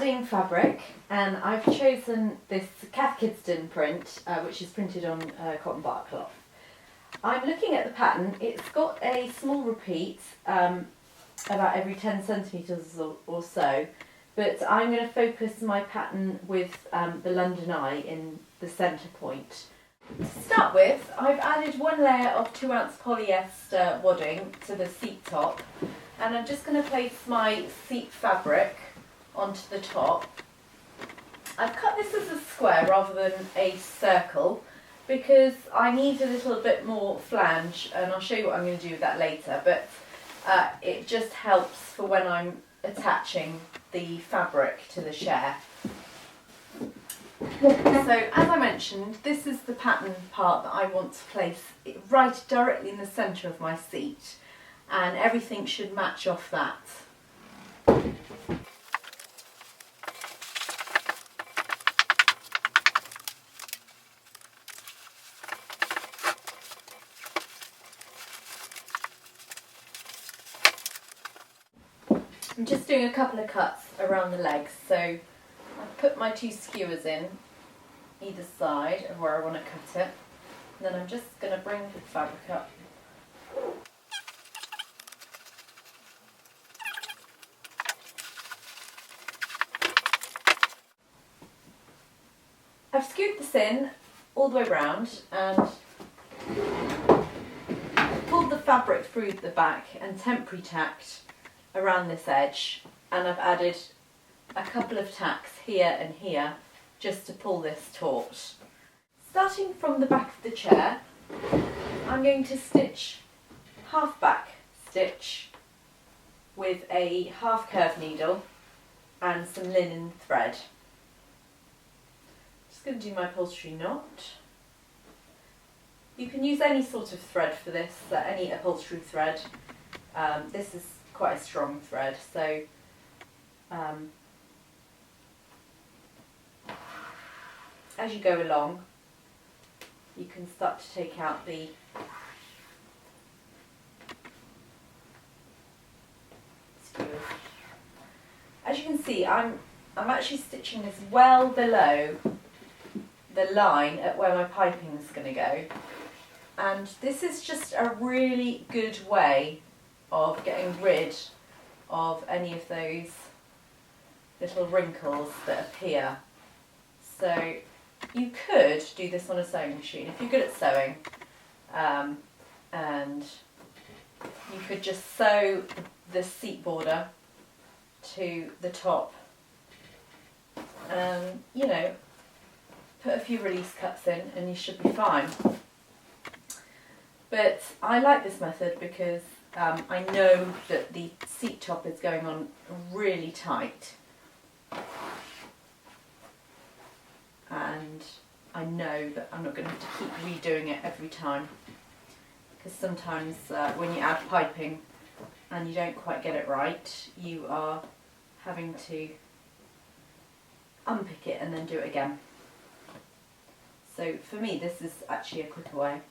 adding fabric, and I've chosen this Cath Kidston print, which is printed on cotton bark cloth. I'm looking at the pattern. It's got a small repeat, about every 10 centimetres or so, but I'm going to focus my pattern with the London Eye in the centre point. To start with, I've added one layer of 2-ounce polyester wadding to the seat top, and I'm just going to place my seat fabric onto the top. I've cut this as a square rather than a circle because I need a little bit more flange, and I'll show you what I'm going to do with that later, but it just helps for when I'm attaching the fabric to the share. So as I mentioned, this is the pattern part that I want to place right directly in the centre of my seat, and everything should match off that. I'm just doing a couple of cuts around the legs, so I've put my 2 skewers in either side of where I want to cut it, and then I'm just going to bring the fabric up. I've skewed this in all the way round and pulled the fabric through the back and temporary tacked around this edge, and I've added a couple of tacks here and here just to pull this taut. Starting from the back of the chair, I'm going to stitch half back stitch with a half curve needle and some linen thread. Just going to do my upholstery knot. You can use any sort of thread for this, any upholstery thread. This is quite a strong thread, so as you go along you can start to take out the skewers. As you can see, I'm actually stitching this well below the line at where my piping is going to go, and this is just a really good way of getting rid of any of those little wrinkles that appear. So you could do this on a sewing machine if you're good at sewing, and you could just sew the seat border to the top and, you know, put a few release cuts in and you should be fine. But I like this method because I know that the seat top is going on really tight, and I know that I'm not going to have to keep redoing it every time, because sometimes when you add piping and you don't quite get it right, you are having to unpick it and then do it again. So for me this is actually a quicker way.